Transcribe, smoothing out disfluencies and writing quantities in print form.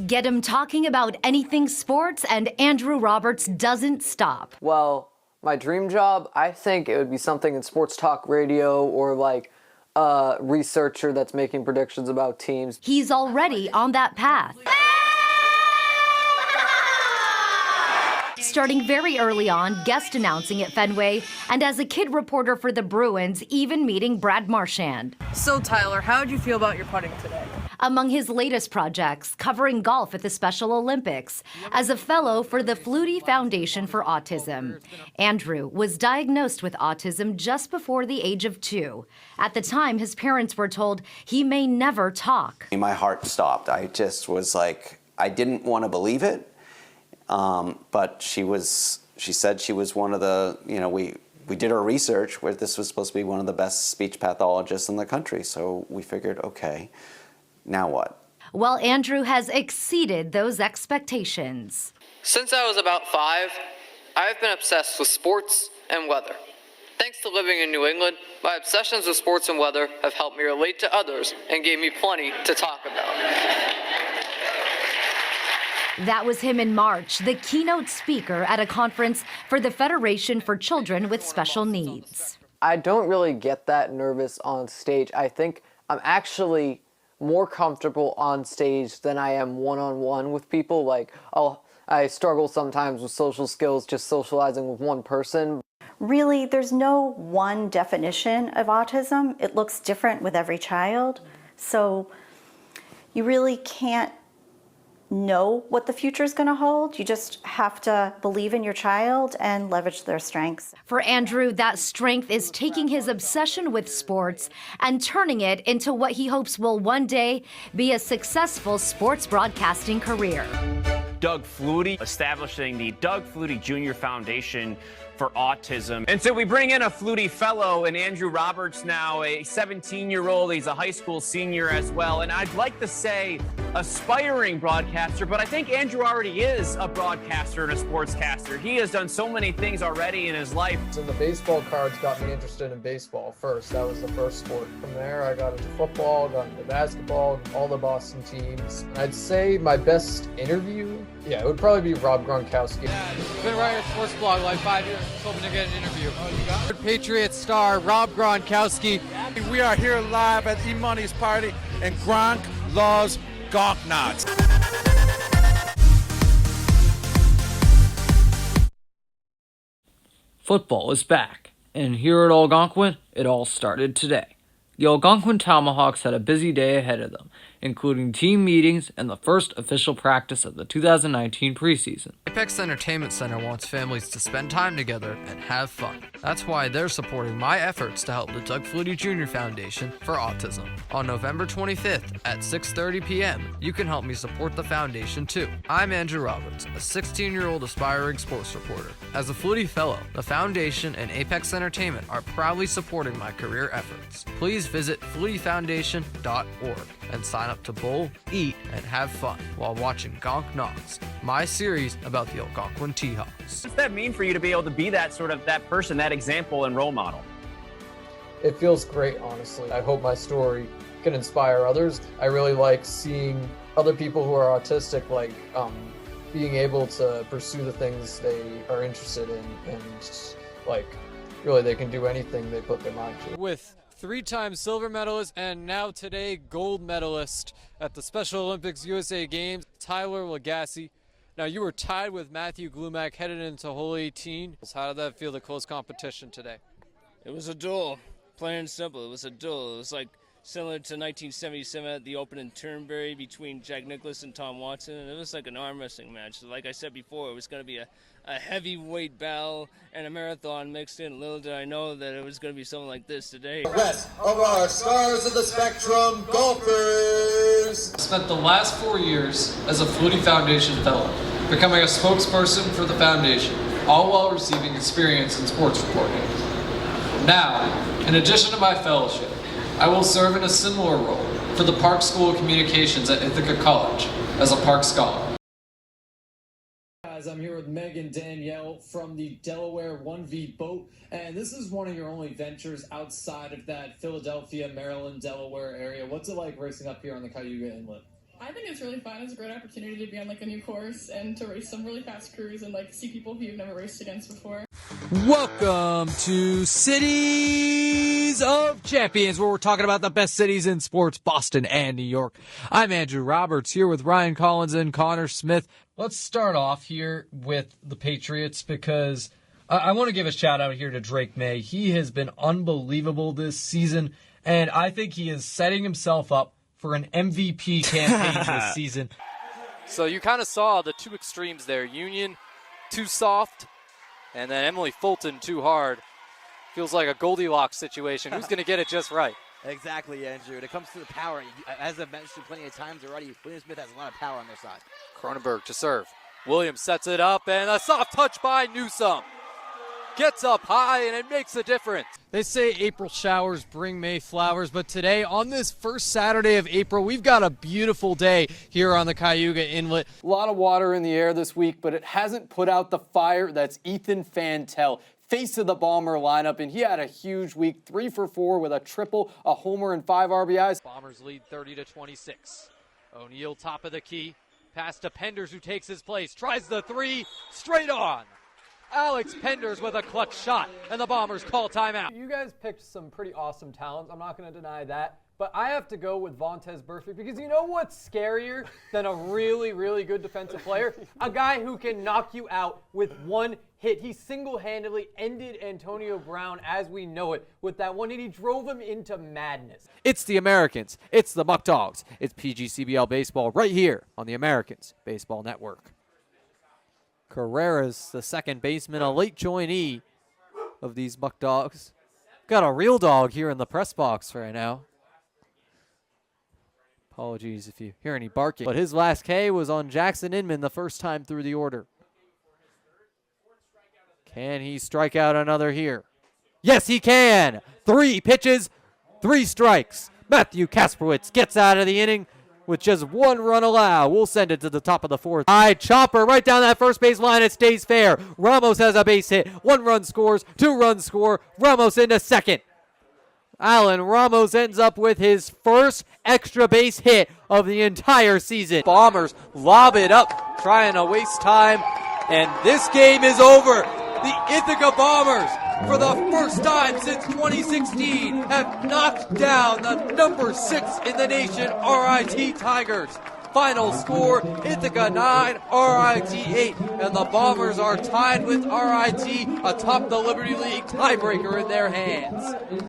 Get him talking about anything sports, and Andrew Roberts doesn't stop. Well, my dream job, I think it would be something in sports talk radio or like a researcher that's making predictions about teams. He's already on that path. Starting very early on, guest announcing at Fenway, and as a kid reporter for the Bruins, even meeting Brad Marchand. So Tyler, how did you feel about your putting today? Among his latest projects, covering golf at the Special Olympics, as a fellow for the Flutie Foundation for Autism. Andrew was diagnosed with autism just before the age of 2. At the time, his parents were told he may never talk. My heart stopped. I just was like, I didn't want to believe it. But she said she was one of the, we did our research where this was supposed to be one of the best speech pathologists in the country. So we figured, okay, now what? Well, Andrew has exceeded those expectations. Since I was about 5, I've been obsessed with sports and weather. Thanks to living in New England, my obsessions with sports and weather have helped me relate to others and gave me plenty to talk about. That was him in March, the keynote speaker at a conference for the Federation for Children with Special Needs. I don't really get that nervous on stage. I think I'm actually more comfortable on stage than I am one-on-one with people. Like, I struggle sometimes with social skills, just socializing with one person. Really, there's no one definition of autism. It looks different with every child. So you really can't know what the future is going to hold. You just have to believe in your child and leverage their strengths. For Andrew, that strength is taking his obsession with sports and turning it into what he hopes will one day be a successful sports broadcasting career. Doug Flutie, establishing the Doug Flutie Jr. Foundation for Autism. And so we bring in a Flutie Fellow, and Andrew Roberts now, a 17-year-old. He's a high school senior as well. And I'd like to say aspiring broadcaster, but I think Andrew already is a broadcaster and a sportscaster. He has done so many things already in his life. So the baseball cards got me interested in baseball first. That was the first sport. From there, I got into football, got into basketball, all the Boston teams. I'd say my best interview, it would probably be Rob Gronkowski. Yeah, been writing a sports blog like 5 years, hoping to get an interview. Oh, you got it? Patriots star Rob Gronkowski. We are here live at E-Money's party, and Gronk loves Gonk Knots. Football is back, and here at Algonquin, it all started today. The Algonquin Tomahawks had a busy day ahead of them, including team meetings and the first official practice of the 2019 preseason. Apex Entertainment Center wants families to spend time together and have fun. That's why they're supporting my efforts to help the Doug Flutie Jr. Foundation for Autism. On November 25th at 6:30 p.m., you can help me support the foundation too. I'm Andrew Roberts, a 16-year-old aspiring sports reporter. As a Flutie Fellow, the foundation and Apex Entertainment are proudly supporting my career efforts. Please visit FlutieFoundation.org and sign up to bowl, eat, and have fun while watching Gonk Knots, my series about the Algonquin T-Hawks. What's that mean for you to be able to be that person, that example and role model? It feels great, honestly. I hope my story can inspire others. I really like seeing other people who are autistic, being able to pursue the things they are interested in, and really they can do anything they put their mind to. With 3-time silver medalist and now today gold medalist at the Special Olympics USA Games, Tyler Lagasse. Now you were tied with Matthew Glumac headed into Hole 18. How did that feel, the close competition today? It was a duel, plain and simple. It was a duel. It was like similar to 1977 at the Open in Turnberry between Jack Nicklaus and Tom Watson, and it was like an arm wrestling match. So like I said before, it was going to be a heavyweight battle and a marathon mixed in. Little did I know that it was going to be something like this today. The rest of our Stars of the Spectrum golfers. I spent the last 4 years as a Flutie Foundation Fellow, becoming a spokesperson for the foundation, all while receiving experience in sports reporting. Now, in addition to my fellowship, I will serve in a similar role for the Park School of Communications at Ithaca College as a Park Scholar. Guys, I'm here with Meg and Danielle from the Delaware 1V boat, and this is one of your only ventures outside of that Philadelphia, Maryland, Delaware area. What's it like racing up here on the Cayuga Inlet? I think it's really fun. It's a great opportunity to be on like a new course and to race some really fast crews and like see people who you've never raced against before. Welcome to Cities of Champions, where we're talking about the best cities in sports, Boston and New York. I'm Andrew Roberts here with Ryan Collins and Connor Smith. Let's start off here with the Patriots because I want to give a shout out here to Drake May. He has been unbelievable this season, and I think he is setting himself up for an MVP campaign this season. So you kind of saw the two extremes there. Union, too soft, and then Emily Fulton, too hard. Feels like a Goldilocks situation. Who's going to get it just right? Exactly, Andrew. When it comes to the power, as I've mentioned plenty of times already, William Smith has a lot of power on their side. Cronenberg to serve. Williams sets it up, and a soft touch by Newsome. Gets up high, and it makes a difference. They say April showers bring May flowers, but today, on this first Saturday of April, we've got a beautiful day here on the Cayuga Inlet. A lot of water in the air this week, but it hasn't put out the fire. That's Ethan Fantel, face of the Bomber lineup, and he had a huge week, 3 for 4 with a triple, a homer, and 5 RBIs. Bombers lead 30-26. O'Neal top of the key, pass to Penders, who takes his place, tries the 3, straight on. Alex Penders with a clutch shot, and the Bombers call timeout. You guys picked some pretty awesome talents. I'm not going to deny that. But I have to go with Vontaze Burfict because you know what's scarier than a really, really good defensive player? A guy who can knock you out with one hit. He single-handedly ended Antonio Brown as we know it with that one hit. He drove him into madness. It's the Americans. It's the Muck Dogs. It's PGCBL Baseball right here on the Americans Baseball Network. Carrera's the second baseman, a late joinee of these Muck Dogs. Got a real dog here in the press box right now. Apologies if you hear any barking. But his last K was on Jackson Inman the first time through the order. Can he strike out another here? Yes, he can. 3 pitches, 3 strikes. Matthew Kasprowitz gets out of the inning with just 1 run allowed. We'll send it to the top of the 4th. High chopper right down that first base line. It stays fair. Ramos has a base hit. 1 run scores. 2 runs score. Ramos into second. Alan Ramos ends up with his first extra base hit of the entire season. Bombers lob it up, trying to waste time, and this game is over. The Ithaca Bombers, for the first time since 2016, have knocked down the number 6 in the nation, RIT Tigers. Final score, Ithaca 9, RIT 8, and the Bombers are tied with RIT atop the Liberty League, tiebreaker in their hands.